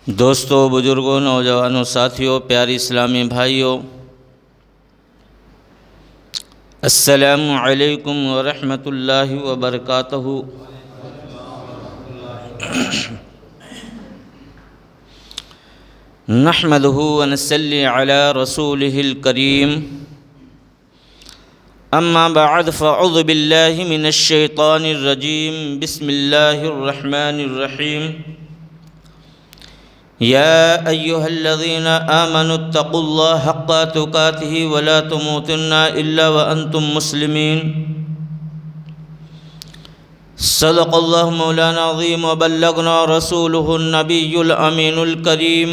دوستو، بزرگوں، نوجوانوں، ساتھیوں، پیاری اسلامی بھائیوں، السلام علیکم ورحمۃ اللہ وبرکاتہ۔ نحمدہ ونصلی علی رسولہ الکریم، اما بعد فاعوذ باللہ من الشیطان الرجیم، بسم اللہ الرحمن الرحیم۔ يا أيها الذين آمنوا اتقوا الله حق تقاته ولا تموتن إلا وأنتم مسلمين۔ صدق الله مولانا العظيم وبلغنا رسوله النبي الأمين الكريم،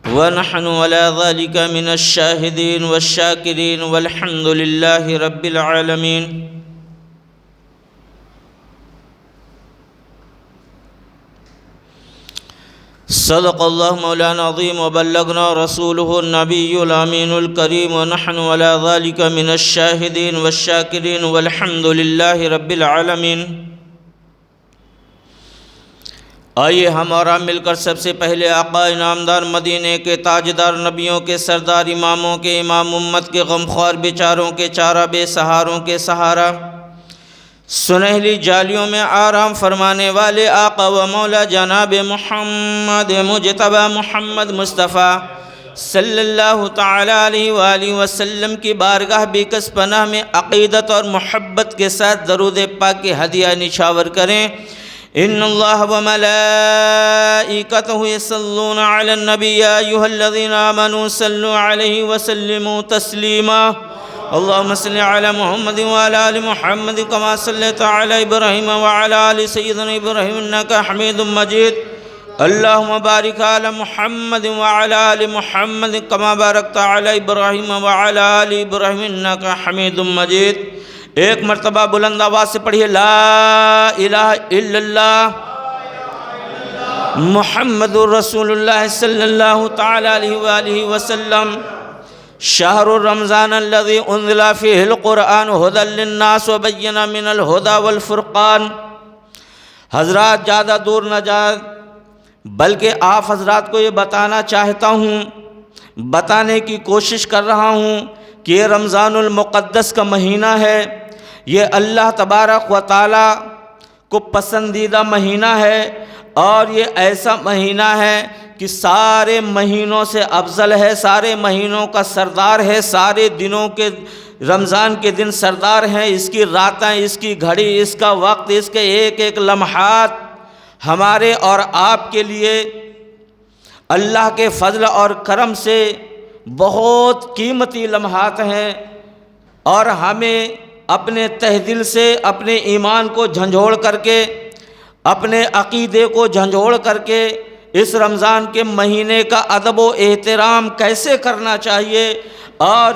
ونحن على ذلك من الشاهدين والشاكرين والحمد لله رب العالمين۔ صدق الله مولانا العظيم وبلغنا رسوله النبي الأمين الكريم، ونحن على ذلك من الشاهدين والشاكرين والحمد لله رب العالمين۔ آئیے ہم اور آپ مل کر سب سے پہلے آقا انعامدار مدینے کے تاجدار، نبیوں کے سردار، اماموں کے امام، امت کے غمخوار بیچاروں کے چارہ، بے سہاروں کے سہارا، سنہلی جالیوں میں آرام فرمانے والے آقا و مولا جناب محمد مجتبی محمد مصطفیٰ صلی اللہ تعالی علیہ وآلہ وسلم کی بارگاہ بیکس پناہ میں عقیدت اور محبت کے ساتھ درود پاک کے ہدیہ نچھاور کریں۔ ان اللہ و ملائکتہ یصلون علی النبی یا ایھا الذین آمنوا صلوا علیہ وسلموا تسلیما۔ اللهم صل على محمد وعلى آل محمد كما صليت على إبراهيم وعلى آل سيدنا إبراهيم إنك حميد مجيد۔ اللهم بارك على محمد وعلى آل محمد كما باركت على إبراهيم وعلى آل إبراهيم إنك حميد مجيد۔ ایک مرتبہ بلند آواز سے پڑھیے، لا الہ الا اللہ محمد رسول اللہ صلی اللہ تعالی علیہ وآلہ وسلم۔ شہر رمضان الذي انزل فيه القرآن هدى للناس وبين من الهدى والفرقان۔ حضرات زیادہ دور نہ جائیں، بلکہ آپ حضرات کو یہ بتانا چاہتا ہوں، بتانے کی کوشش کر رہا ہوں کہ یہ رمضان المقدس کا مہینہ ہے، یہ اللہ تبارک و تعالی کو پسندیدہ مہینہ ہے، اور یہ ایسا مہینہ ہے کہ سارے مہینوں سے افضل ہے، سارے مہینوں کا سردار ہے، سارے دنوں کے رمضان کے دن سردار ہیں، اس کی راتیں، اس کی گھڑی، اس کا وقت، اس کے ایک ایک لمحات ہمارے اور آپ کے لیے اللہ کے فضل اور کرم سے بہت قیمتی لمحات ہیں، اور ہمیں اپنے تہ دل سے اپنے ایمان کو جھنجھوڑ کر کے، اپنے عقیدے کو جھنجھوڑ کر کے اس رمضان کے مہینے کا ادب و احترام کیسے کرنا چاہیے، اور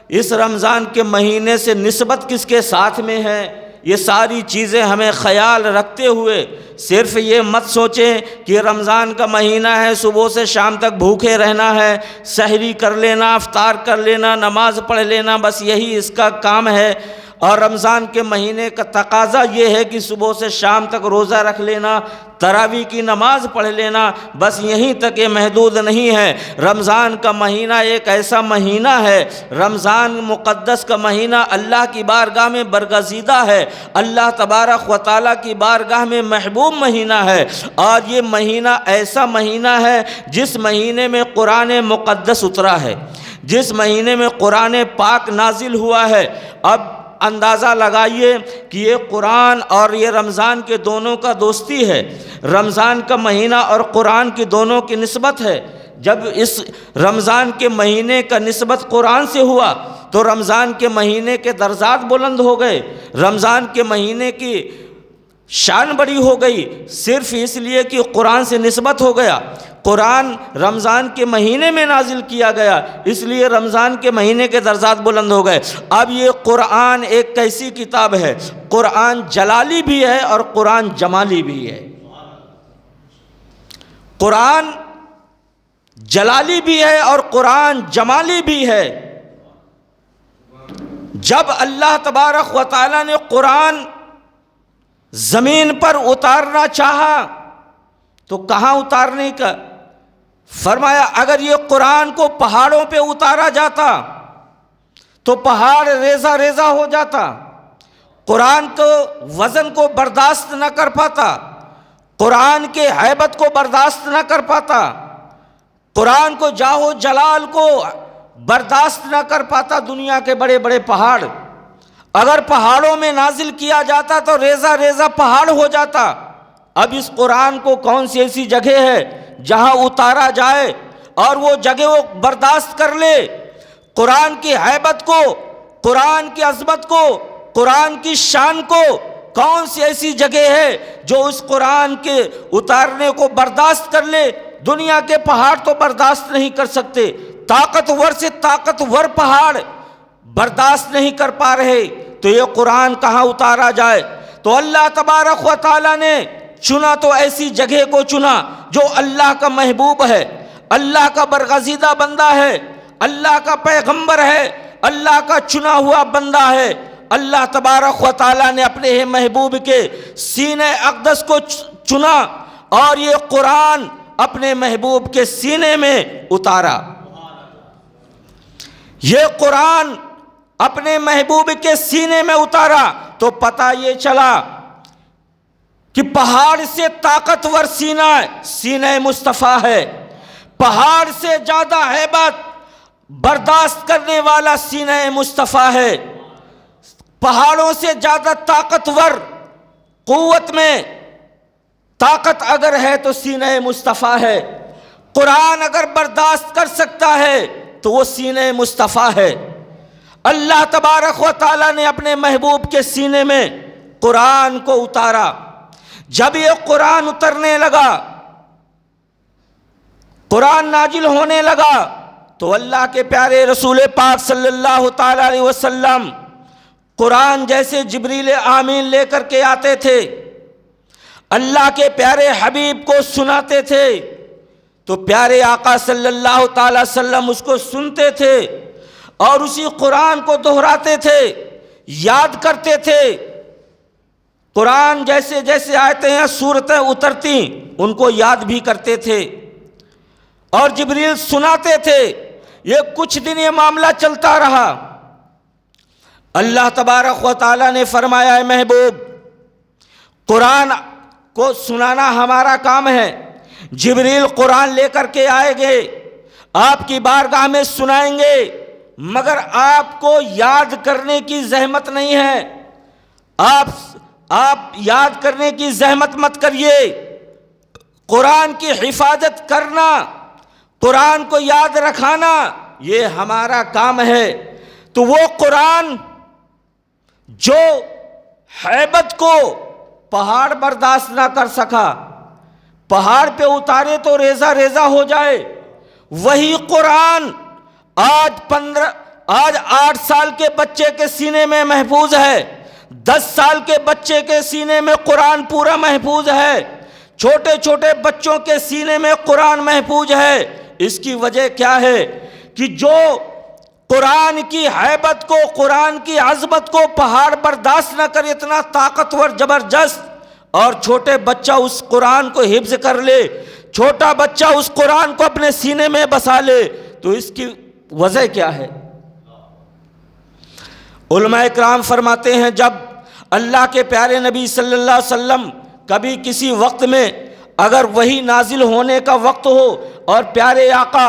اس رمضان کے مہینے سے نسبت کس کے ساتھ میں ہے، یہ ساری چیزیں ہمیں خیال رکھتے ہوئے صرف یہ مت سوچیں کہ رمضان کا مہینہ ہے، صبح سے شام تک بھوکے رہنا ہے، سحری کر لینا، افطار کر لینا، نماز پڑھ لینا، بس یہی اس کا کام ہے۔ اور رمضان کے مہینے کا تقاضا یہ ہے کہ صبح سے شام تک روزہ رکھ لینا، تراویح کی نماز پڑھ لینا، بس یہیں تک یہ محدود نہیں ہے۔ رمضان کا مہینہ ایک ایسا مہینہ ہے، رمضان مقدس کا مہینہ اللہ کی بارگاہ میں برگزیدہ ہے، اللہ تبارک و تعالیٰ کی بارگاہ میں محبوب مہینہ ہے، اور یہ مہینہ ایسا مہینہ ہے جس مہینے میں قرآن مقدس اترا ہے، جس مہینے میں قرآن پاک نازل ہوا ہے۔ اب اندازہ لگائیے کہ یہ قرآن اور یہ رمضان کے دونوں کا دوستی ہے، رمضان کا مہینہ اور قرآن کی دونوں کی نسبت ہے۔ جب اس رمضان کے مہینے کا نسبت قرآن سے ہوا تو رمضان کے مہینے کے درجات بلند ہو گئے، رمضان کے مہینے کی شان بڑی ہو گئی، صرف اس لیے کہ قرآن سے نسبت ہو گیا۔ قرآن رمضان کے مہینے میں نازل کیا گیا، اس لیے رمضان کے مہینے کے درجات بلند ہو گئے۔ اب یہ قرآن ایک کیسی کتاب ہے، قرآن جلالی بھی ہے اور قرآن جمالی بھی ہے۔ قرآن جلالی بھی ہے اور قرآن جمالی بھی ہے۔ جب اللہ تبارک و تعالیٰ نے قرآن زمین پر اتارنا چاہا تو کہاں اتارنے کا؟ فرمایا اگر یہ قرآن کو پہاڑوں پہ اتارا جاتا تو پہاڑ ریزہ ریزہ ہو جاتا، قرآن کو وزن کو برداشت نہ کر پاتا، قرآن کے ہیبت کو برداشت نہ کر پاتا، قرآن کو جاہ و جلال کو برداشت نہ کر پاتا۔ دنیا کے بڑے بڑے پہاڑ اگر پہاڑوں میں نازل کیا جاتا تو ریزہ ریزہ پہاڑ ہو جاتا۔ اب اس قرآن کو کون سی ایسی جگہ ہے جہاں اتارا جائے اور وہ جگہ وہ برداشت کر لے؟ قرآن کی ہیبت کو، قرآن کی عظمت کو، قرآن کی شان کو کون سی ایسی جگہ ہے جو اس قرآن کے اتارنے کو برداشت کر لے؟ دنیا کے پہاڑ تو برداشت نہیں کر سکتے، طاقتور سے طاقتور پہاڑ برداشت نہیں کر پا رہے، تو یہ قرآن کہاں اتارا جائے؟ تو اللہ تبارک و تعالیٰ نے چنا تو ایسی جگہ کو چنا جو اللہ کا محبوب ہے، اللہ کا برگزیدہ بندہ ہے، اللہ کا پیغمبر ہے، اللہ کا چنا ہوا بندہ ہے۔ اللہ تبارک و تعالیٰ نے اپنے محبوب کے سینہ اقدس کو چنا اور یہ قرآن اپنے محبوب کے سینے میں اتارا۔ یہ قرآن اپنے محبوب کے سینے میں اتارا تو پتہ یہ چلا کہ پہاڑ سے طاقتور سینہ مصطفیٰ ہے، پہاڑ سے زیادہ ہیبت برداشت کرنے والا سینہ مصطفیٰ ہے، پہاڑوں سے زیادہ طاقتور قوت میں طاقت اگر ہے تو سینہ مصطفیٰ ہے۔ قرآن اگر برداشت کر سکتا ہے تو وہ سینہ مصطفیٰ ہے۔ اللہ تبارک و تعالیٰ نے اپنے محبوب کے سینے میں قرآن کو اتارا۔ جب یہ قرآن اترنے لگا، قرآن نازل ہونے لگا، تو اللہ کے پیارے رسول پاک صلی اللہ تعالیٰ علیہ وسلم قرآن جیسے جبریل آمین لے کر کے آتے تھے، اللہ کے پیارے حبیب کو سناتے تھے، تو پیارے آقا صلی اللہ تعالیٰ وسلم اس کو سنتے تھے اور اسی قرآن کو دہراتے تھے، یاد کرتے تھے۔ قرآن جیسے جیسے آیتیں ہیں، سورتیں اترتی، ان کو یاد بھی کرتے تھے اور جبریل سناتے تھے۔ یہ کچھ دن یہ معاملہ چلتا رہا۔ اللہ تبارک و تعالیٰ نے فرمایا اے محبوب، قرآن کو سنانا ہمارا کام ہے، جبریل قرآن لے کر کے آئیں گے، آپ کی بارگاہ میں سنائیں گے، مگر آپ کو یاد کرنے کی زحمت نہیں ہے، آپ یاد کرنے کی زحمت مت کریے۔ قرآن کی حفاظت کرنا، قرآن کو یاد رکھانا، یہ ہمارا کام ہے۔ تو وہ قرآن جو ہیبت کو پہاڑ برداشت نہ کر سکا، پہاڑ پہ اتارے تو ریزہ ریزہ ہو جائے، وہی قرآن آج 8 سال کے بچے کے سینے میں محفوظ ہے، 10 سال کے بچے کے سینے میں قرآن پورا محفوظ ہے، چھوٹے چھوٹے بچوں کے سینے میں قرآن محفوظ ہے۔ اس کی وجہ کیا ہے کہ جو قرآن کی ہیبت کو، قرآن کی عظمت کو پہاڑ برداشت نہ کرے، اتنا طاقتور زبردست، اور چھوٹے بچہ اس قرآن کو حفظ کر لے، چھوٹا بچہ اس قرآن کو اپنے سینے میں بسا لے، تو اس کی وجہ کیا ہے؟ علماء کرام فرماتے ہیں جب اللہ کے پیارے نبی صلی اللہ علیہ وسلم کبھی کسی وقت میں اگر وہی نازل ہونے کا وقت ہو اور پیارے آقا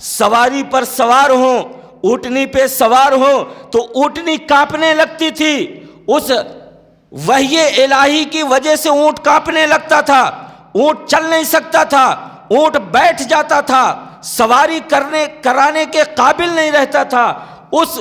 سواری پر سوار ہوں، اونٹنی پہ سوار ہوں، تو اونٹنی کانپنے لگتی تھی، اس وحی الہی کی وجہ سے اونٹ کانپنے لگتا تھا، اونٹ چل نہیں سکتا تھا، اونٹ بیٹھ جاتا تھا، سواری کرانے کے قابل نہیں رہتا تھا اس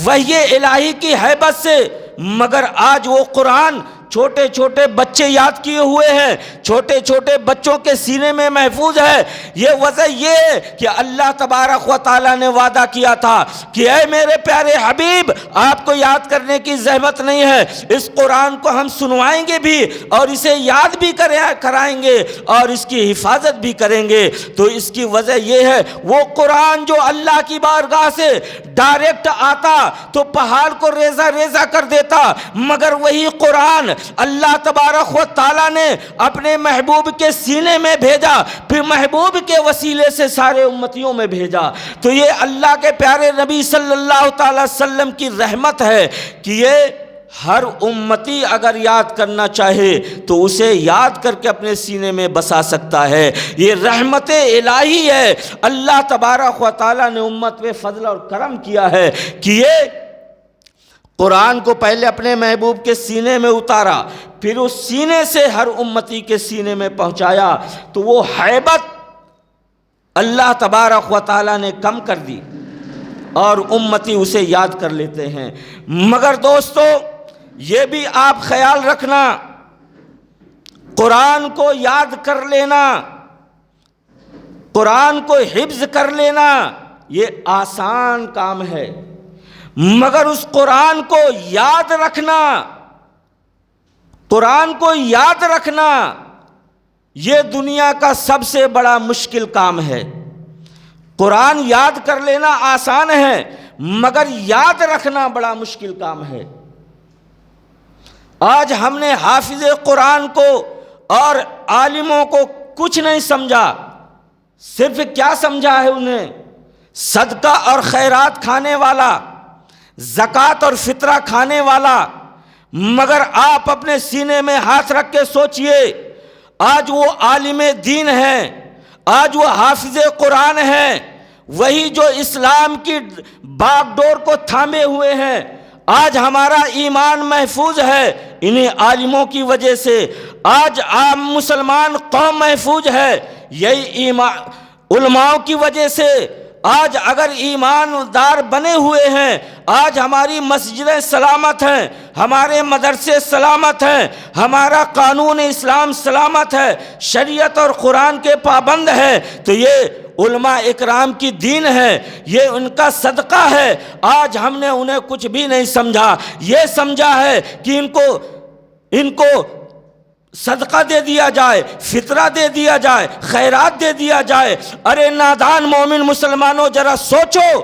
وحی الہی کی ہیبت سے۔ مگر آج وہ قرآن چھوٹے چھوٹے بچے یاد کیے ہوئے ہیں، چھوٹے چھوٹے بچوں کے سینے میں محفوظ ہے۔ یہ وجہ یہ ہے کہ اللہ تبارک و تعالیٰ نے وعدہ کیا تھا کہ اے میرے پیارے حبیب، آپ کو یاد کرنے کی زحمت نہیں ہے، اس قرآن کو ہم سنوائیں گے بھی اور اسے یاد بھی کرائیں گے اور اس کی حفاظت بھی کریں گے۔ تو اس کی وجہ یہ ہے وہ قرآن جو اللہ کی بارگاہ سے ڈائریکٹ آتا تو پہاڑ کو ریزہ ریزہ کر دیتا، مگر وہی قرآن اللہ تبارک و تعالیٰ نے اپنے محبوب کے سینے میں بھیجا، پھر محبوب کے وسیلے سے سارے امتیوں میں بھیجا۔ تو یہ اللہ کے پیارے نبی صلی اللہ تعالی وسلم کی رحمت ہے کہ یہ ہر امتی اگر یاد کرنا چاہے تو اسے یاد کر کے اپنے سینے میں بسا سکتا ہے۔ یہ رحمت الہی ہے، اللہ تبارک و تعالیٰ نے امت پہ فضل اور کرم کیا ہے کہ یہ قرآن کو پہلے اپنے محبوب کے سینے میں اتارا، پھر اس سینے سے ہر امتی کے سینے میں پہنچایا، تو وہ ہیبت اللہ تبارک و تعالیٰ نے کم کر دی اور امتی اسے یاد کر لیتے ہیں۔ مگر دوستو یہ بھی آپ خیال رکھنا، قرآن کو یاد کر لینا، قرآن کو حفظ کر لینا یہ آسان کام ہے، مگر اس قرآن کو یاد رکھنا، قرآن کو یاد رکھنا یہ دنیا کا سب سے بڑا مشکل کام ہے۔ قرآن یاد کر لینا آسان ہے، مگر یاد رکھنا بڑا مشکل کام ہے۔ آج ہم نے حافظ قرآن کو اور عالموں کو کچھ نہیں سمجھا، صرف کیا سمجھا ہے انہیں؟ صدقہ اور خیرات کھانے والا، زکوٰۃ اور فطرہ کھانے والا۔ مگر آپ اپنے سینے میں ہاتھ رکھ کے سوچئے، آج وہ عالم دین ہیں، آج وہ حافظ قرآن ہیں، وہی جو اسلام کی باغ ڈور کو تھامے ہوئے ہیں، آج ہمارا ایمان محفوظ ہے انہیں عالموں کی وجہ سے، آج عام مسلمان قوم محفوظ ہے یہی ایمان علماء کی وجہ سے۔ آج اگر ایماندار بنے ہوئے ہیں، آج ہماری مسجدیں سلامت ہیں، ہمارے مدرسے سلامت ہیں، ہمارا قانون اسلام سلامت ہے، شریعت اور قرآن کے پابند ہے، تو یہ علماء اکرام کی دین ہے، یہ ان کا صدقہ ہے۔ آج ہم نے انہیں کچھ بھی نہیں سمجھا، یہ سمجھا ہے کہ ان کو صدقہ دے دیا جائے، فطرہ دے دیا جائے، خیرات دے دیا جائے۔ ارے نادان مومن مسلمانوں ذرا سوچو،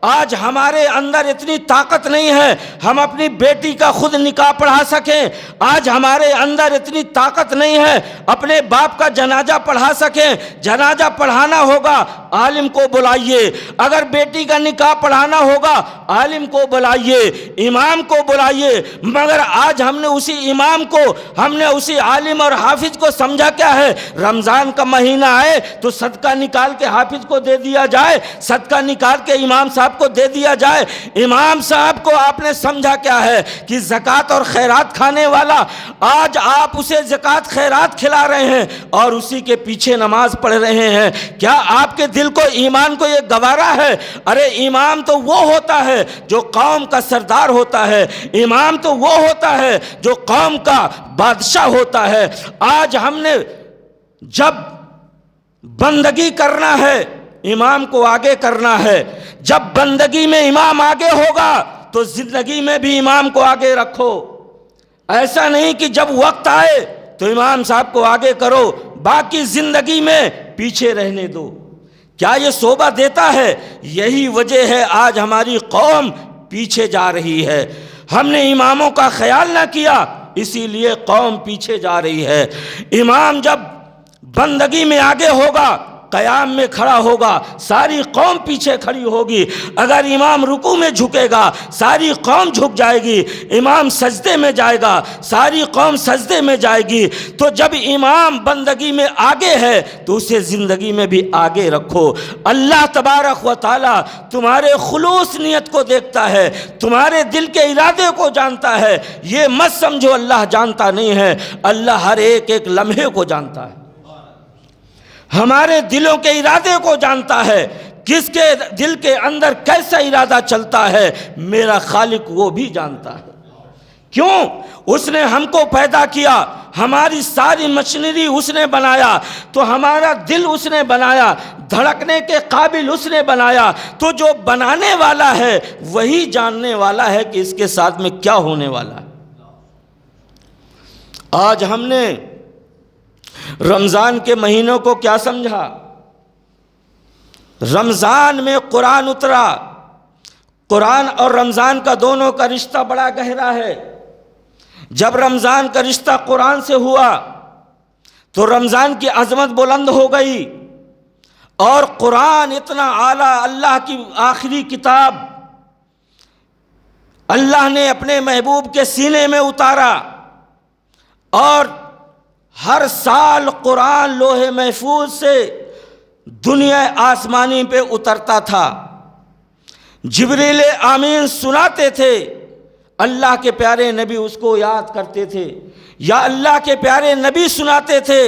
آج ہمارے اندر اتنی طاقت نہیں ہے ہم اپنی بیٹی کا خود نکاح پڑھا سکیں، آج ہمارے اندر اتنی طاقت نہیں ہے اپنے باپ کا جنازہ پڑھا سکیں۔ جنازہ پڑھانا ہوگا عالم کو بلائیے، اگر بیٹی کا نکاح پڑھانا ہوگا عالم کو بلائیے، امام کو بلائیے۔ مگر آج ہم نے اسی امام کو، ہم نے اسی عالم اور حافظ کو سمجھا کیا ہے؟ رمضان کا مہینہ آئے تو صدقہ نکال کے حافظ کو دے دیا جائے، صدقہ نکال کے امام صاحب کو دے دیا جائے۔ امام صاحب کو آپ نے سمجھا کیا ہے کہ زکوٰۃ اور خیرات کھانے والا، آج آپ اسے زکوٰۃ خیرات کھلا رہے ہیں اور اسی کے پیچھے نماز پڑھ رہے ہیں۔ کیا آپ کے دل کو، ایمان کو یہ گوارا ہے؟ ارے امام تو وہ ہوتا ہے جو قوم کا سردار ہوتا ہے، امام تو وہ ہوتا ہے جو قوم کا بادشاہ ہوتا ہے۔ آج ہم نے جب بندگی کرنا ہے امام کو آگے کرنا ہے، جب بندگی میں امام آگے ہوگا تو زندگی میں بھی امام کو آگے رکھو۔ ایسا نہیں کہ جب وقت آئے تو امام صاحب کو آگے کرو، باقی زندگی میں پیچھے رہنے دو۔ کیا یہ شوبہ دیتا ہے؟ یہی وجہ ہے آج ہماری قوم پیچھے جا رہی ہے، ہم نے اماموں کا خیال نہ کیا اسی لیے قوم پیچھے جا رہی ہے۔ امام جب بندگی میں آگے ہوگا، قیام میں کھڑا ہوگا، ساری قوم پیچھے کھڑی ہوگی۔ اگر امام رکوع میں جھکے گا ساری قوم جھک جائے گی، امام سجدے میں جائے گا ساری قوم سجدے میں جائے گی۔ تو جب امام بندگی میں آگے ہے تو اسے زندگی میں بھی آگے رکھو۔ اللہ تبارک و تعالی تمہارے خلوص نیت کو دیکھتا ہے، تمہارے دل کے ارادے کو جانتا ہے۔ یہ مت سمجھو اللہ جانتا نہیں ہے، اللہ ہر ایک ایک لمحے کو جانتا ہے، ہمارے دلوں کے ارادے کو جانتا ہے، کس کے دل کے اندر کیسا ارادہ چلتا ہے میرا خالق وہ بھی جانتا ہے۔ کیوں؟ اس نے ہم کو پیدا کیا، ہماری ساری مشینری اس نے بنایا، تو ہمارا دل اس نے بنایا، دھڑکنے کے قابل اس نے بنایا، تو جو بنانے والا ہے وہی جاننے والا ہے کہ اس کے ساتھ میں کیا ہونے والا ہے۔ آج ہم نے رمضان کے مہینوں کو کیا سمجھا؟ رمضان میں قرآن اترا، قرآن اور رمضان کا دونوں کا رشتہ بڑا گہرا ہے۔ جب رمضان کا رشتہ قرآن سے ہوا تو رمضان کی عظمت بلند ہو گئی، اور قرآن اتنا اعلیٰ، اللہ کی آخری کتاب، اللہ نے اپنے محبوب کے سینے میں اتارا، اور ہر سال قرآن لوح محفوظ سے دنیا آسمانی پہ اترتا تھا۔ جبریل امین سناتے تھے، اللہ کے پیارے نبی اس کو یاد کرتے تھے، یا اللہ کے پیارے نبی سناتے تھے،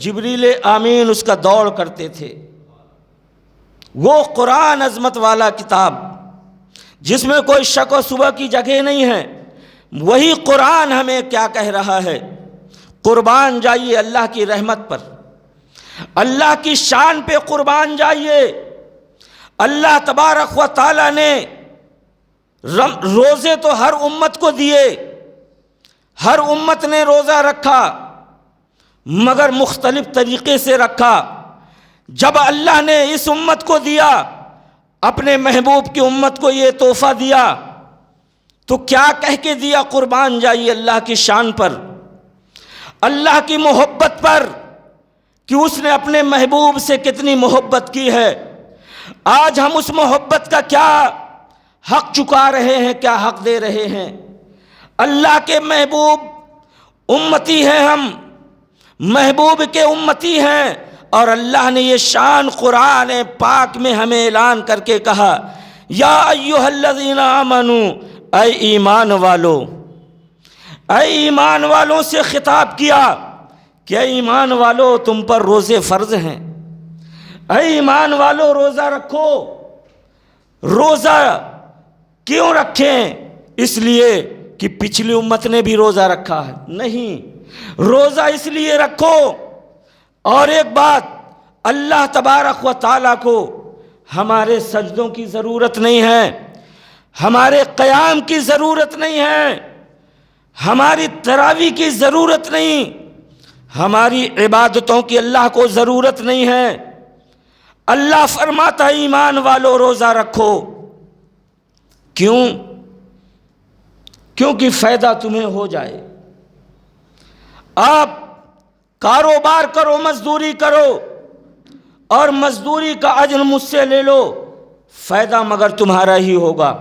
جبریل امین اس کا دوڑ کرتے تھے۔ وہ قرآن عظمت والا کتاب جس میں کوئی شک و شبہ کی جگہ نہیں ہے، وہی قرآن ہمیں کیا کہہ رہا ہے؟ قربان جائیے اللہ کی رحمت پر، اللہ کی شان پہ قربان جائیے۔ اللہ تبارک و تعالیٰ نے روزے تو ہر امت کو دیے، ہر امت نے روزہ رکھا، مگر مختلف طریقے سے رکھا۔ جب اللہ نے اس امت کو دیا، اپنے محبوب کی امت کو یہ تحفہ دیا، تو کیا کہہ کے دیا؟ قربان جائیے اللہ کی شان پر، اللہ کی محبت پر، کہ اس نے اپنے محبوب سے کتنی محبت کی ہے۔ آج ہم اس محبت کا کیا حق چکا رہے ہیں، کیا حق دے رہے ہیں؟ اللہ کے محبوب امتی ہیں، ہم محبوب کے امتی ہیں، اور اللہ نے یہ شان قرآن پاک میں ہمیں اعلان کر کے کہا، یا ایھا الذین آمنوا، اے ایمان والو، اے ایمان والوں سے خطاب کیا کہ اے ایمان والو تم پر روزے فرض ہیں، اے ایمان والو روزہ رکھو۔ روزہ کیوں رکھیں؟ اس لیے کہ پچھلی امت نے بھی روزہ رکھا ہے؟ نہیں، روزہ اس لیے رکھو۔ اور ایک بات، اللہ تبارک و تعالیٰ کو ہمارے سجدوں کی ضرورت نہیں ہے، ہمارے قیام کی ضرورت نہیں ہے، ہماری تراویح کی ضرورت نہیں، ہماری عبادتوں کی اللہ کو ضرورت نہیں ہے۔ اللہ فرماتا ہے ایمان والو روزہ رکھو۔ کیوں؟ کیونکہ فائدہ تمہیں ہو جائے۔ آپ کاروبار کرو، مزدوری کرو، اور مزدوری کا اجر مجھ سے لے لو، فائدہ مگر تمہارا ہی ہوگا۔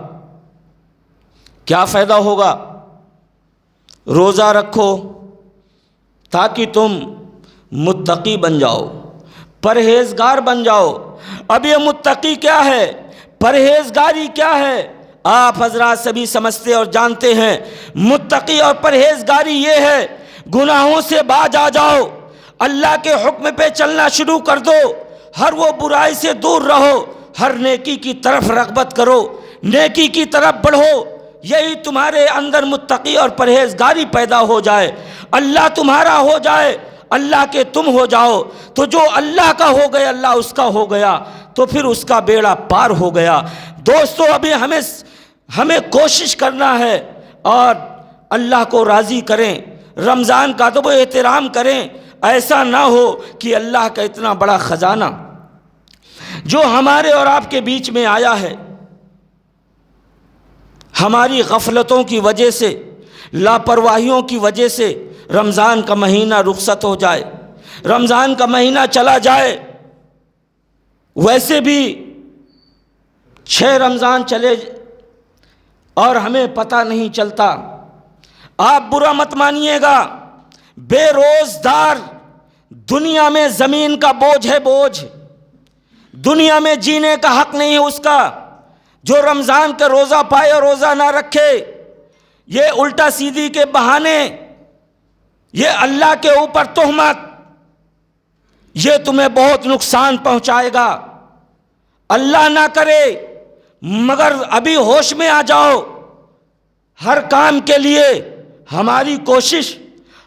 کیا فائدہ ہوگا؟ روزہ رکھو تاکہ تم متقی بن جاؤ، پرہیزگار بن جاؤ۔ اب یہ متقی کیا ہے؟ پرہیزگاری کیا ہے؟ آپ حضرات سبھی سمجھتے اور جانتے ہیں، متقی اور پرہیزگاری یہ ہے، گناہوں سے باز آ جاؤ، اللہ کے حکم پہ چلنا شروع کر دو، ہر وہ برائی سے دور رہو، ہر نیکی کی طرف رغبت کرو، نیکی کی طرف بڑھو۔ یہی تمہارے اندر متقی اور پرہیزگاری پیدا ہو جائے، اللہ تمہارا ہو جائے، اللہ کے تم ہو جاؤ، تو جو اللہ کا ہو گیا اللہ اس کا ہو گیا، تو پھر اس کا بیڑا پار ہو گیا۔ دوستو، ابھی ہمیں کوشش کرنا ہے اور اللہ کو راضی کریں، رمضان کا ادب و احترام کریں۔ ایسا نہ ہو کہ اللہ کا اتنا بڑا خزانہ جو ہمارے اور آپ کے بیچ میں آیا ہے، ہماری غفلتوں کی وجہ سے، لاپرواہیوں کی وجہ سے رمضان کا مہینہ رخصت ہو جائے، رمضان کا مہینہ چلا جائے۔ ویسے بھی 6 رمضان چلے اور ہمیں پتہ نہیں چلتا۔ آپ برا مت مانیے گا، بے روزدار دنیا میں زمین کا بوجھ ہے، بوجھ دنیا میں جینے کا حق نہیں ہے اس کا۔ جو رمضان کا روزہ پائے اور روزہ نہ رکھے، یہ الٹا سیدھی کے بہانے، یہ اللہ کے اوپر تہمت، یہ تمہیں بہت نقصان پہنچائے گا۔ اللہ نہ کرے، مگر ابھی ہوش میں آ جاؤ۔ ہر کام کے لیے ہماری کوشش،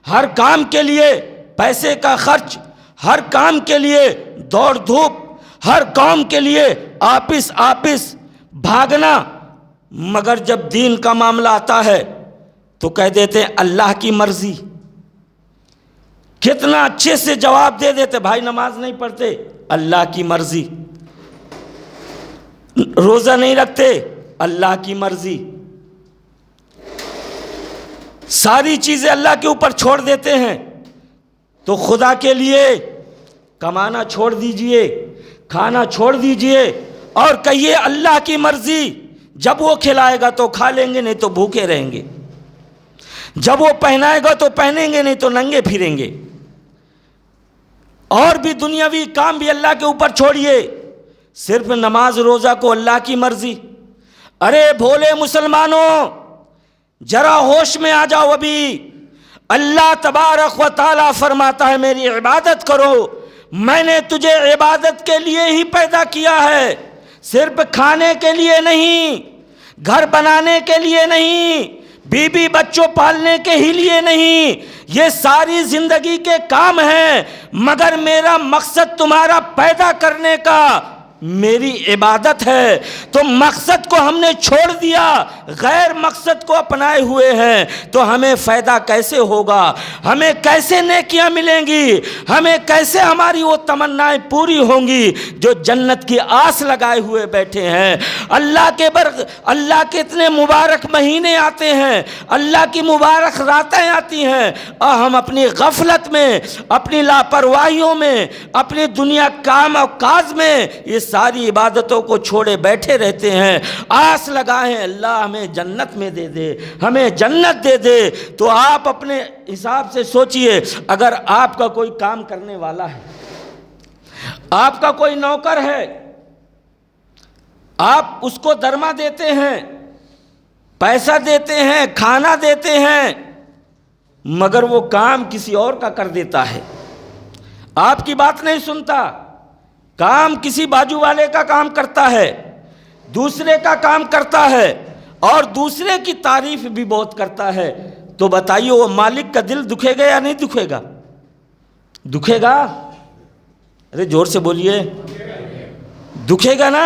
ہر کام کے لیے پیسے کا خرچ، ہر کام کے لیے دوڑ دھوپ، ہر کام کے لیے آپس بھاگنا، مگر جب دین کا معاملہ آتا ہے تو کہہ دیتے ہیں اللہ کی مرضی۔ کتنا اچھے سے جواب دے دیتے، بھائی نماز نہیں پڑھتے، اللہ کی مرضی، روزہ نہیں رکھتے، اللہ کی مرضی۔ ساری چیزیں اللہ کے اوپر چھوڑ دیتے ہیں، تو خدا کے لیے کمانا چھوڑ دیجئے، کھانا چھوڑ دیجئے اور کہیے اللہ کی مرضی، جب وہ کھلائے گا تو کھا لیں گے، نہیں تو بھوکے رہیں گے، جب وہ پہنائے گا تو پہنیں گے، نہیں تو ننگے پھریں گے۔ اور بھی دنیاوی کام بھی اللہ کے اوپر چھوڑیے، صرف نماز روزہ کو اللہ کی مرضی۔ ارے بھولے مسلمانوں، ذرا ہوش میں آ جاؤ۔ ابھی اللہ تبارک و تعالیٰ فرماتا ہے میری عبادت کرو، میں نے تجھے عبادت کے لیے ہی پیدا کیا ہے، صرف کھانے کے لیے نہیں، گھر بنانے کے لیے نہیں، بیوی بچوں پالنے کے ہی لیے نہیں، یہ ساری زندگی کے کام ہیں، مگر میرا مقصد تمہارا پیدا کرنے کا میری عبادت ہے۔ تو مقصد کو ہم نے چھوڑ دیا، غیر مقصد کو اپنائے ہوئے ہیں، تو ہمیں فائدہ کیسے ہوگا؟ ہمیں کیسے نیکیاں ملیں گی؟ ہمیں کیسے ہماری وہ تمنائیں پوری ہوں گی جو جنت کی آس لگائے ہوئے بیٹھے ہیں؟ اللہ کے اتنے مبارک مہینے آتے ہیں، اللہ کی مبارک راتیں آتی ہیں، اور ہم اپنی غفلت میں، اپنی لاپرواہیوں میں، اپنی دنیا کام اور کاج میں یہ ساری عبادتوں کو چھوڑے بیٹھے رہتے ہیں۔ آس لگائیں اللہ ہمیں جنت میں دے دے، ہمیں جنت دے دے۔ تو آپ اپنے حساب سے سوچئے، اگر آپ کا کوئی کام کرنے والا ہے، آپ کا کوئی نوکر ہے، آپ اس کو درما دیتے ہیں، پیسہ دیتے ہیں، کھانا دیتے ہیں، مگر وہ کام کسی اور کا کر دیتا ہے، آپ کی بات نہیں سنتا، کام کسی باجو والے کا کام کرتا ہے، دوسرے کا کام کرتا ہے، اور دوسرے کی تعریف بھی بہت کرتا ہے، تو بتائیے وہ مالک کا دل دکھے گا یا نہیں دکھے گا؟ دکھے گا؟ ارے زور سے بولیے، دکھے گا نا؟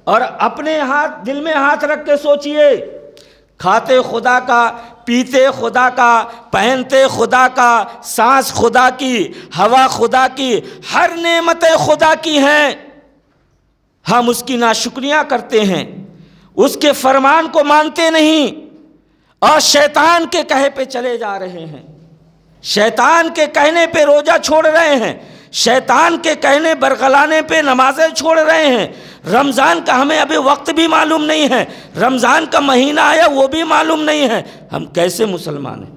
اور اپنے دل میں ہاتھ رکھ کے سوچئے، کھاتے خدا کا، پیتے خدا کا، پہنتے خدا کا، سانس خدا کی، ہوا خدا کی، ہر نعمتیں خدا کی ہیں، ہم اس کی ناشکریاں کرتے ہیں، اس کے فرمان کو مانتے نہیں، اور شیطان کے کہے پہ چلے جا رہے ہیں، شیطان کے کہنے پہ روزہ چھوڑ رہے ہیں، شیطان کے کہنے برگلانے پہ نمازیں چھوڑ رہے ہیں۔ رمضان کا ہمیں ابھی وقت بھی معلوم نہیں ہے، رمضان کا مہینہ آیا وہ بھی معلوم نہیں ہے، ہم کیسے مسلمان ہیں؟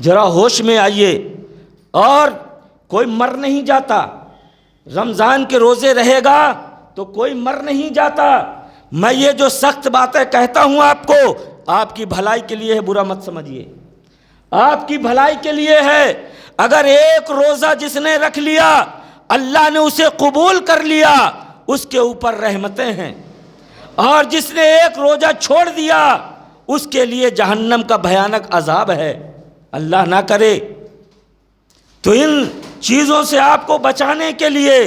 ذرا ہوش میں آئیے۔ اور کوئی مر نہیں جاتا، رمضان کے روزے رہے گا تو کوئی مر نہیں جاتا۔ میں یہ جو سخت باتیں کہتا ہوں آپ کو، آپ کی بھلائی کے لیے ہے، برا مت سمجھیے، آپ کی بھلائی کے لیے ہے۔ اگر ایک روزہ جس نے رکھ لیا، اللہ نے اسے قبول کر لیا، اس کے اوپر رحمتیں ہیں، اور جس نے ایک روزہ چھوڑ دیا اس کے لیے جہنم کا بھیانک عذاب ہے، اللہ نہ کرے۔ تو ان چیزوں سے آپ کو بچانے کے لیے،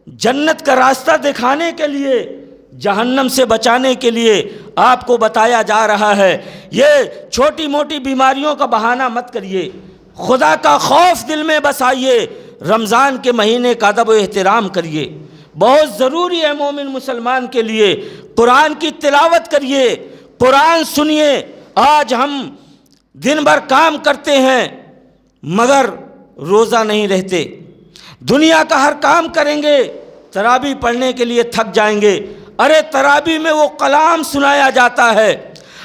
جنت کا راستہ دکھانے کے لیے، جہنم سے بچانے کے لیے آپ کو بتایا جا رہا ہے۔ یہ چھوٹی موٹی بیماریوں کا بہانہ مت کریے، خدا کا خوف دل میں بسائیے، رمضان کے مہینے کا ادب و احترام کریے، بہت ضروری ہے مومن مسلمان کے لیے۔ قرآن کی تلاوت کریے، قرآن سنیے۔ آج ہم دن بھر کام کرتے ہیں مگر روزہ نہیں رہتے، دنیا کا ہر کام کریں گے، تراویح پڑھنے کے لیے تھک جائیں گے۔ ارے تراویح میں وہ کلام سنایا جاتا ہے،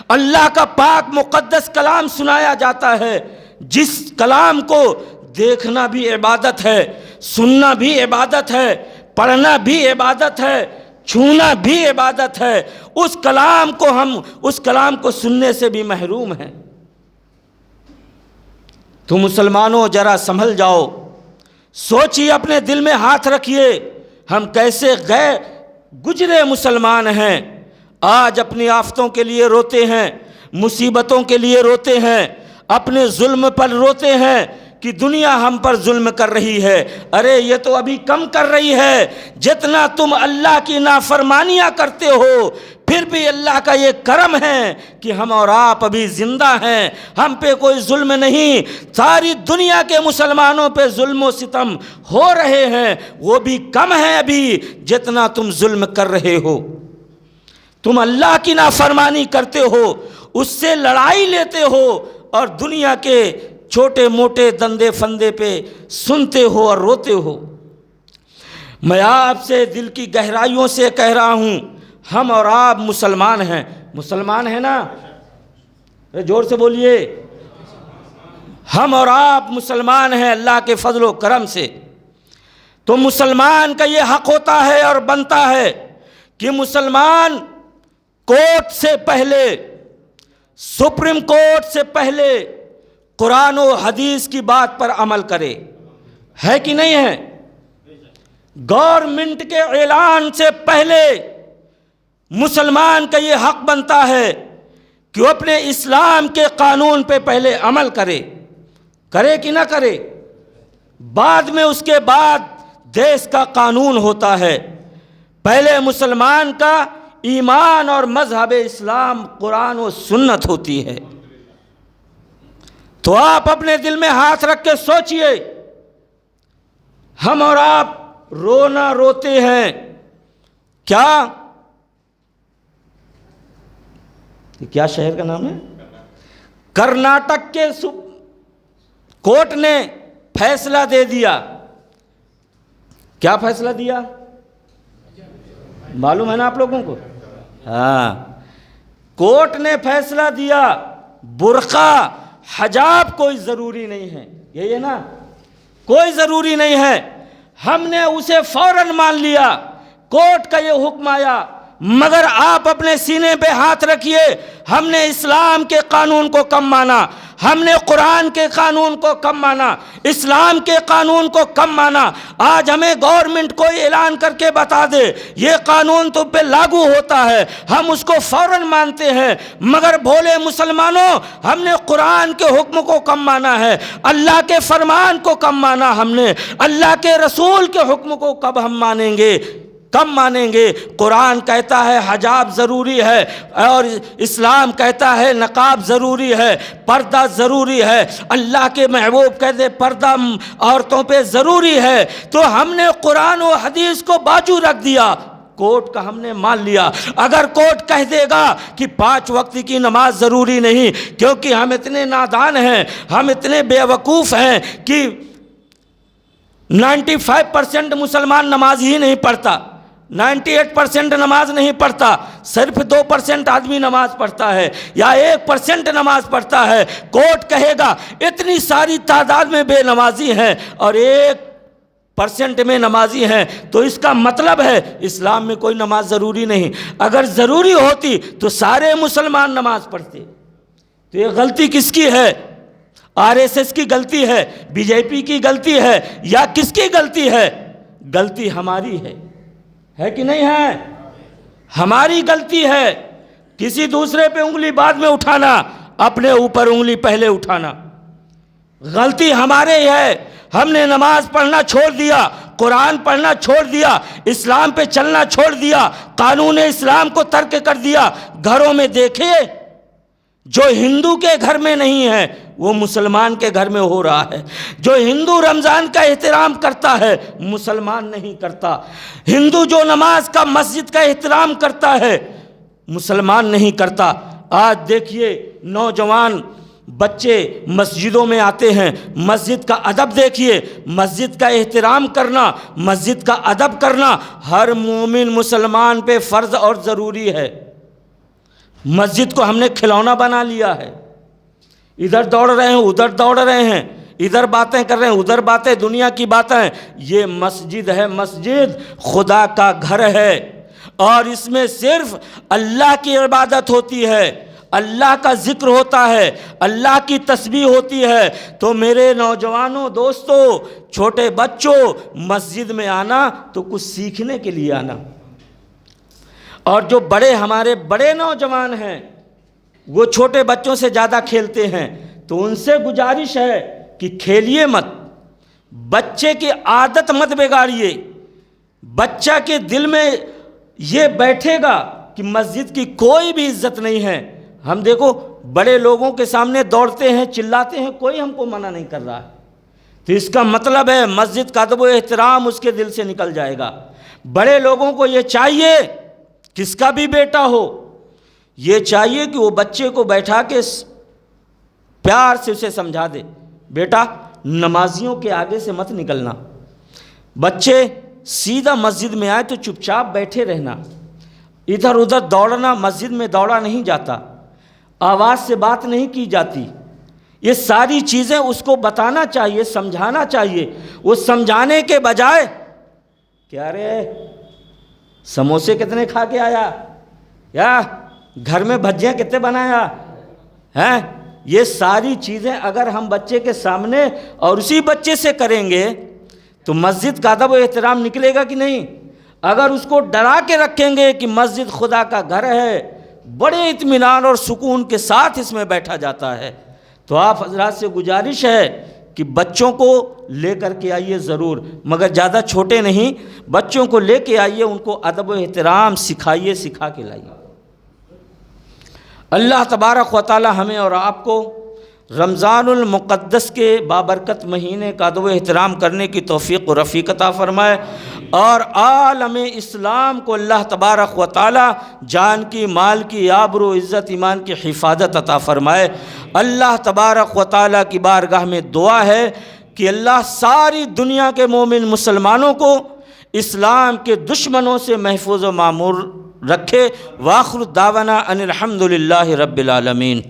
اللہ کا پاک مقدس کلام سنایا جاتا ہے، جس کلام کو دیکھنا بھی عبادت ہے، سننا بھی عبادت ہے، پڑھنا بھی عبادت ہے، چھونا بھی عبادت ہے۔ اس کلام کو سننے سے بھی محروم ہیں۔ تو مسلمانوں ذرا سنبھل جاؤ، سوچیے، اپنے دل میں ہاتھ رکھیے، ہم کیسے گزرے مسلمان ہیں۔ آج اپنی آفتوں کے لیے روتے ہیں، مصیبتوں کے لیے روتے ہیں، اپنے ظلم پر روتے ہیں کہ دنیا ہم پر ظلم کر رہی ہے۔ ارے یہ تو ابھی کم کر رہی ہے، جتنا تم اللہ کی نافرمانیاں کرتے ہو، پھر بھی اللہ کا یہ کرم ہے کہ ہم اور آپ ابھی زندہ ہیں، ہم پہ کوئی ظلم نہیں۔ ساری دنیا کے مسلمانوں پہ ظلم و ستم ہو رہے ہیں، وہ بھی کم ہے ابھی جتنا تم ظلم کر رہے ہو۔ تم اللہ کی نافرمانی کرتے ہو، اس سے لڑائی لیتے ہو اور دنیا کے چھوٹے موٹے دندے فندے پہ سنتے ہو اور روتے ہو۔ میں آپ سے دل کی گہرائیوں سے کہہ رہا ہوں، ہم اور آپ مسلمان ہیں، مسلمان ہیں نا؟ زور سے بولیے، ہم اور آپ مسلمان ہیں اللہ کے فضل و کرم سے۔ تو مسلمان کا یہ حق ہوتا ہے اور بنتا ہے کہ مسلمان کورٹ سے پہلے، سپریم کورٹ سے پہلے قرآن و حدیث کی بات پر عمل کرے، ہے کہ نہیں ہے؟ گورنمنٹ کے اعلان سے پہلے مسلمان کا یہ حق بنتا ہے کہ وہ اپنے اسلام کے قانون پہ پہلے عمل کرے، کرے کہ نہ کرے؟ بعد میں اس کے بعد دیش کا قانون ہوتا ہے۔ پہلے مسلمان کا ایمان اور مذہب اسلام قرآن و سنت ہوتی ہے۔ تو آپ اپنے دل میں ہاتھ رکھ کے سوچئے، ہم اور آپ رونا روتے ہیں کیا؟ کیا شہر کا نام ہے؟ کرناٹک کے کورٹ نے فیصلہ دے دیا۔ کیا فیصلہ دیا؟ معلوم ہے نا آپ لوگوں کو؟ ہاں، کورٹ نے فیصلہ دیا برقع حجاب کوئی ضروری نہیں ہے، یہی ہے نا؟ کوئی ضروری نہیں ہے۔ ہم نے اسے فوراً مان لیا، کورٹ کا یہ حکم آیا، مگر آپ اپنے سینے پہ ہاتھ رکھیے، ہم نے اسلام کے قانون کو کم مانا، ہم نے قرآن کے قانون کو کم مانا، اسلام کے قانون کو کم مانا۔ آج ہمیں گورنمنٹ کوئی اعلان کر کے بتا دے یہ قانون تو پہ لاگو ہوتا ہے، ہم اس کو فوراً مانتے ہیں، مگر بھولے مسلمانوں، ہم نے قرآن کے حکم کو کم مانا ہے، اللہ کے فرمان کو کم مانا، ہم نے اللہ کے رسول کے حکم کو کب ہم مانیں گے؟ کم مانیں گے۔ قرآن کہتا ہے حجاب ضروری ہے اور اسلام کہتا ہے نقاب ضروری ہے، پردہ ضروری ہے، اللہ کے محبوب کہتے پردہ عورتوں پہ ضروری ہے، تو ہم نے قرآن و حدیث کو باجو رکھ دیا، کورٹ کا ہم نے مان لیا۔ اگر کورٹ کہہ دے گا کہ 5 وقت کی نماز ضروری نہیں، کیونکہ ہم اتنے نادان ہیں، ہم اتنے بے وقوف ہیں کہ 95% مسلمان نماز ہی نہیں پڑھتا، 98% نماز نہیں پڑھتا، صرف 2% آدمی نماز پڑھتا ہے یا 1% نماز پڑھتا ہے۔ کورٹ کہے گا اتنی ساری تعداد میں بے نمازی ہیں اور 1% میں نمازی ہیں، تو اس کا مطلب ہے اسلام میں کوئی نماز ضروری نہیں۔ اگر ضروری ہوتی تو سارے مسلمان نماز پڑھتے۔ تو یہ غلطی کس کی ہے؟ RSS کی غلطی ہے، BJP کی غلطی ہے، یا کس کی غلطی ہے؟ غلطی ہماری ہے کہ نہیں ہے؟ ہماری غلطی ہے۔ کسی دوسرے پہ انگلی بعد میں اٹھانا، اپنے اوپر انگلی پہلے اٹھانا، غلطی ہمارے ہی ہے۔ ہم نے نماز پڑھنا چھوڑ دیا، قرآن پڑھنا چھوڑ دیا، اسلام پہ چلنا چھوڑ دیا، قانون اسلام کو ترک کر دیا۔ گھروں میں دیکھیے، جو ہندو کے گھر میں نہیں ہے وہ مسلمان کے گھر میں ہو رہا ہے۔ جو ہندو رمضان کا احترام کرتا ہے مسلمان نہیں کرتا۔ ہندو جو نماز کا مسجد کا احترام کرتا ہے مسلمان نہیں کرتا۔ آج دیکھیے نوجوان بچے مسجدوں میں آتے ہیں، مسجد کا ادب دیکھیے، مسجد کا احترام کرنا، مسجد کا ادب کرنا ہر مومن مسلمان پہ فرض اور ضروری ہے۔ مسجد کو ہم نے کھلونا بنا لیا ہے، ادھر دوڑ رہے ہیں ادھر دوڑ رہے ہیں، ادھر باتیں کر رہے ہیں ادھر باتیں، دنیا کی باتیں۔ یہ مسجد ہے، مسجد خدا کا گھر ہے اور اس میں صرف اللہ کی عبادت ہوتی ہے، اللہ کا ذکر ہوتا ہے، اللہ کی تسبیح ہوتی ہے۔ تو میرے نوجوانوں، دوستوں، چھوٹے بچوں، مسجد میں آنا تو کچھ سیکھنے کے لیے آنا۔ اور جو بڑے ہمارے بڑے نوجوان ہیں وہ چھوٹے بچوں سے زیادہ کھیلتے ہیں، تو ان سے گزارش ہے کہ کھیلیے مت، بچے کی عادت مت بگاڑیے۔ بچہ کے دل میں یہ بیٹھے گا کہ مسجد کی کوئی بھی عزت نہیں ہے۔ ہم دیکھو بڑے لوگوں کے سامنے دوڑتے ہیں، چلاتے ہیں، کوئی ہم کو منع نہیں کر رہا ہے، تو اس کا مطلب ہے مسجد کا ادب و احترام اس کے دل سے نکل جائے گا۔ بڑے لوگوں کو یہ چاہیے، کس کا بھی بیٹا ہو یہ چاہیے کہ وہ بچے کو بیٹھا کے پیار سے اسے سمجھا دے، بیٹا نمازیوں کے آگے سے مت نکلنا، بچے سیدھا مسجد میں آئے تو چپ چاپ بیٹھے رہنا، ادھر ادھر دوڑنا، مسجد میں دوڑا نہیں جاتا، آواز سے بات نہیں کی جاتی، یہ ساری چیزیں اس کو بتانا چاہیے، سمجھانا چاہیے۔ وہ سمجھانے کے بجائے کیا رے سموسے کتنے کھا کے آیا، یا گھر میں بھجیاں کتنے بنایا ہیں، یہ ساری چیزیں اگر ہم بچے کے سامنے اور اسی بچے سے کریں گے تو مسجد کا ادب و احترام نکلے گا کہ نہیں؟ اگر اس کو ڈرا کے رکھیں گے کہ مسجد خدا کا گھر ہے، بڑے اطمینان اور سکون کے ساتھ اس میں بیٹھا جاتا ہے، تو آپ حضرات سے گزارش ہے کہ بچوں کو لے کر کے آئیے ضرور، مگر زیادہ چھوٹے نہیں، بچوں کو لے کے آئیے، ان کو ادب و احترام سکھائیے، سکھا کے لائیے۔ اللہ تبارک و تعالی ہمیں اور آپ کو رمضان المقدس کے بابرکت مہینے کا ادب و احترام کرنے کی توفیق و رفیق عطا فرمائے، اور عالم اسلام کو اللہ تبارک و تعالی جان کی، مال کی، آبرو عزت ایمان کی حفاظت عطا فرمائے۔ اللہ تبارک و تعالی کی بارگاہ میں دعا ہے کہ اللہ ساری دنیا کے مومن مسلمانوں کو اسلام کے دشمنوں سے محفوظ و معمور رکھے۔ وآخر دعوانا ان الحمد للہ رب العالمین۔